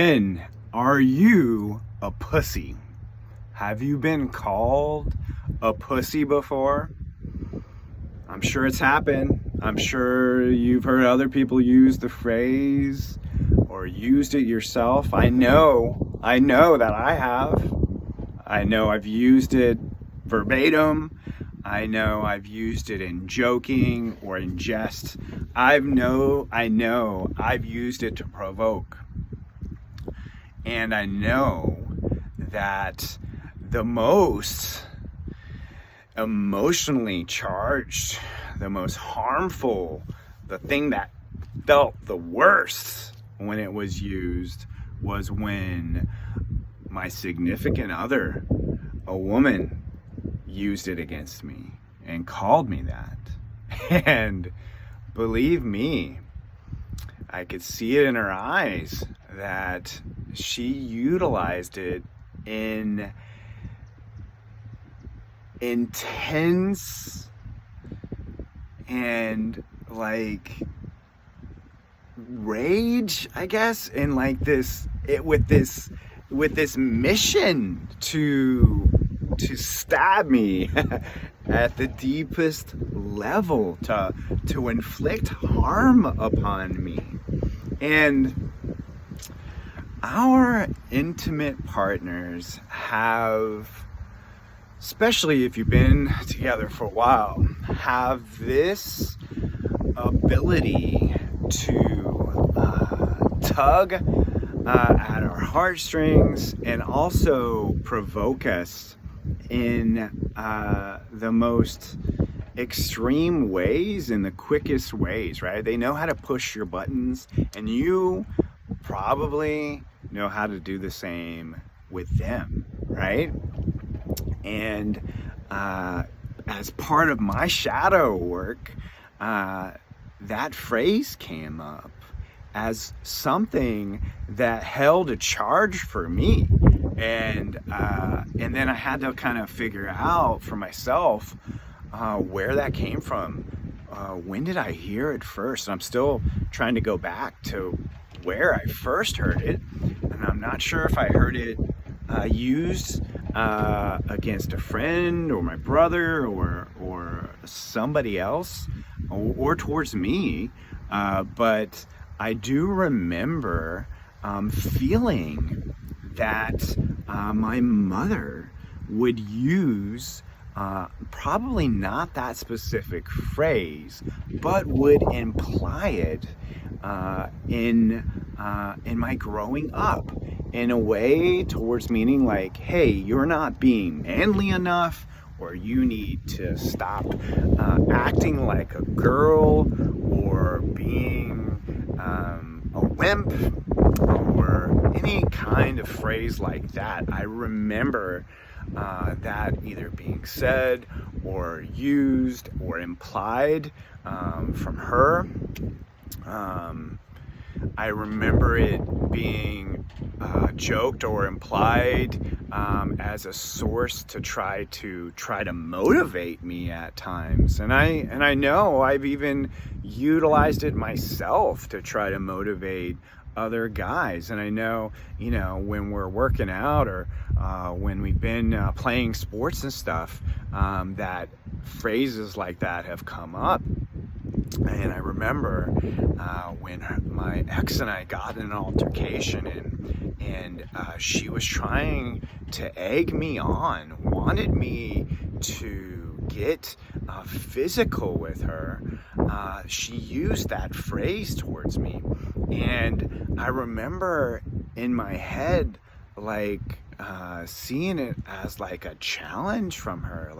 And are you a pussy? Have you been called a pussy before? I'm sure it's happened. I'm sure you've heard other people use the phrase or used it yourself. I know that I have. I know I've used it verbatim. I know I've used it in joking or in jest. I know I've used it to provoke. And I know that the most emotionally charged, the most harmful, the thing that felt the worst when it was used was when my significant other, a woman, used it against me and called me that. And believe me, I could see it in her eyes that she utilized it in intense and rage, I guess, and with this mission to stab me at the deepest level, to inflict harm upon me. And our intimate partners have, especially if you've been together for a while, have this ability to tug at our heartstrings and also provoke us in the most extreme ways, in the quickest ways, right? They know how to push your buttons, and you probably know how to do the same with them, right? And as part of my shadow work, that phrase came up as something that held a charge for me. And then I had to kind of figure out for myself where that came from. When did I hear it first? And I'm still trying to go back to where I first heard it. And I'm not sure if I heard it used against a friend or my brother or somebody else or towards me. But I do remember feeling that my mother would use probably not that specific phrase, but would imply it in my growing up in a way towards meaning like, hey, you're not being manly enough, or you need to stop acting like a girl, or being a wimp, or any kind of phrase like that. I remember that either being said or used or implied from her. I remember it being joked or implied as a source to try to motivate me at times, and I know I've even utilized it myself to try to motivate other guys. And I know, when we're working out or when we've been playing sports and stuff, that phrases like that have come up. And I remember when my ex and I got in an altercation, and she was trying to egg me on, wanted me to get physical with her. She used that phrase towards me, and I remember in my head seeing it as like a challenge from her,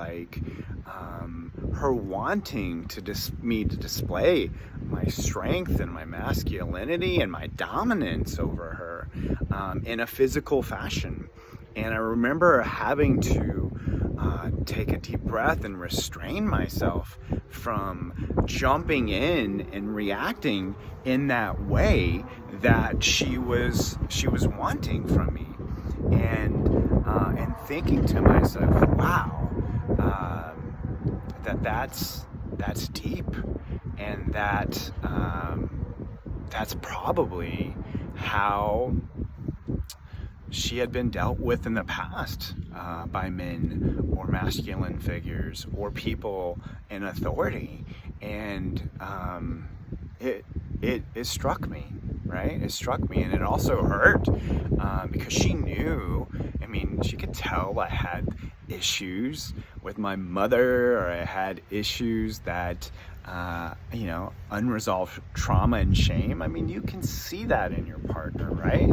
her wanting me to display my strength and my masculinity and my dominance over her in a physical fashion. And I remember having to take a deep breath and restrain myself from jumping in and reacting in that way that she was wanting from me, and thinking to myself, wow, that's deep, and that's probably how she had been dealt with in the past by men or masculine figures or people in authority. And it struck me, right? It struck me, and it also hurt because she knew, I mean, she could tell I had issues with my mother, or I had issues that, unresolved trauma and shame. I mean, you can see that in your partner, right?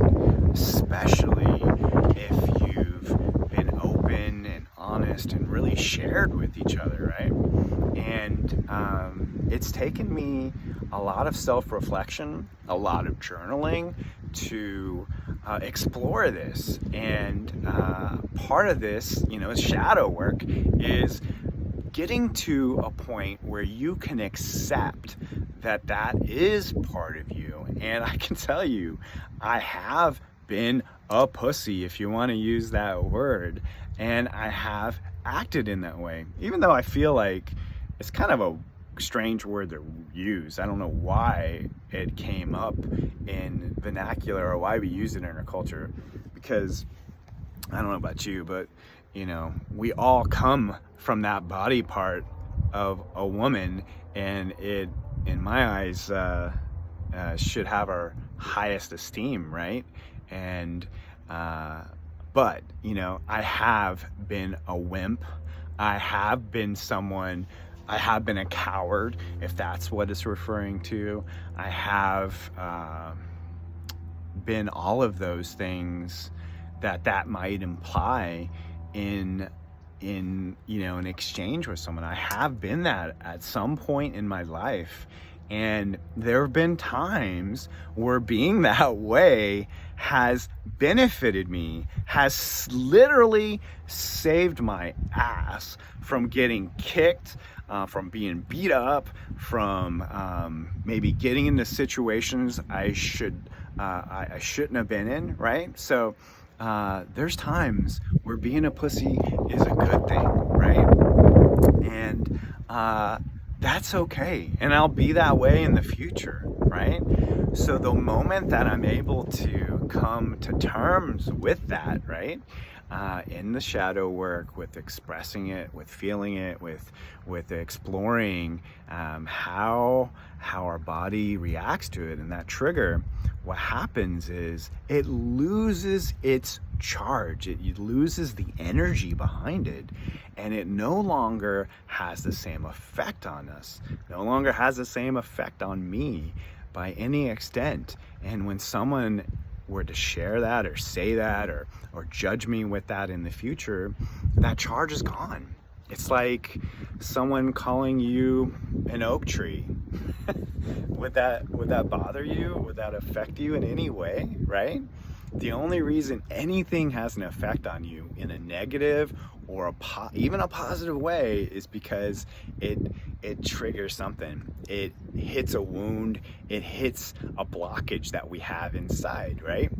Especially if you've been open and honest and really shared with each other, right? And it's taken me a lot of self-reflection, a lot of journaling to explore this. And part of this, shadow work, is getting to a point where you can accept that that is part of you. And I can tell you, I have been a pussy, if you want to use that word, and I have acted in that way, even though I feel like it's kind of a strange word to use. I don't know why it came up in vernacular or why we use it in our culture, because I don't know about you, but we all come from that body part of a woman, and it, in my eyes, should have our highest esteem, right? And but I have been a wimp. I have been a coward, if that's what it's referring to. I have been all of those things that might imply in an exchange with someone. I have been that at some point in my life, and there have been times where being that way has benefited me, has literally saved my ass from getting kicked, from being beat up, from maybe getting into situations I shouldn't have been in, right? So there's times where being a pussy is a good thing, right? And that's okay. And I'll be that way in the future, right? So the moment that I'm able to come to terms with that, right? In the shadow work, with expressing it, with feeling it, with exploring how our body reacts to it and that trigger, what happens is it loses its charge, it loses the energy behind it, and it no longer has the same effect on us, no longer has the same effect on me by any extent. And when someone were to share that or say that or judge me with that in the future, that charge is gone. It's like someone calling you an oak tree. Would that bother you? Would that affect you in any way, right? The only reason anything has an effect on you in a negative or even a positive way is because it triggers something. It hits a wound. It hits a blockage that we have inside, right?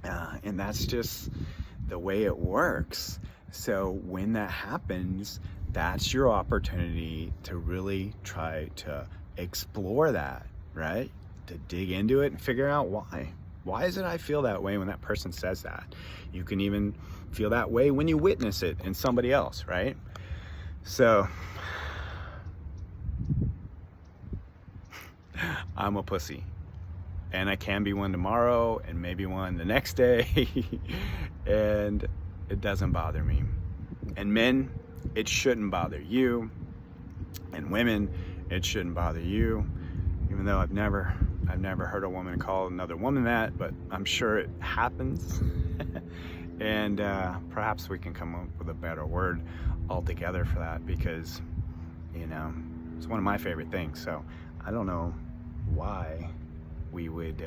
And that's just the way it works. So when that happens, that's your opportunity to really try to explore that, right? To dig into it and figure out why. Why is it I feel that way when that person says that? You can even feel that way when you witness it in somebody else, right? So I'm a pussy, and I can be one tomorrow and maybe one the next day and it doesn't bother me. And men, it shouldn't bother you, and women, it shouldn't bother you, even though I've never heard a woman call another woman that, but I'm sure it happens. And perhaps we can come up with a better word altogether for that, because it's one of my favorite things. So I don't know why we would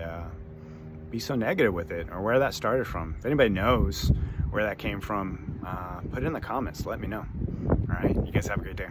be so negative with it, or where that started from. If anybody knows where that came from, put it in the comments, let me know. All right, you guys have a great day.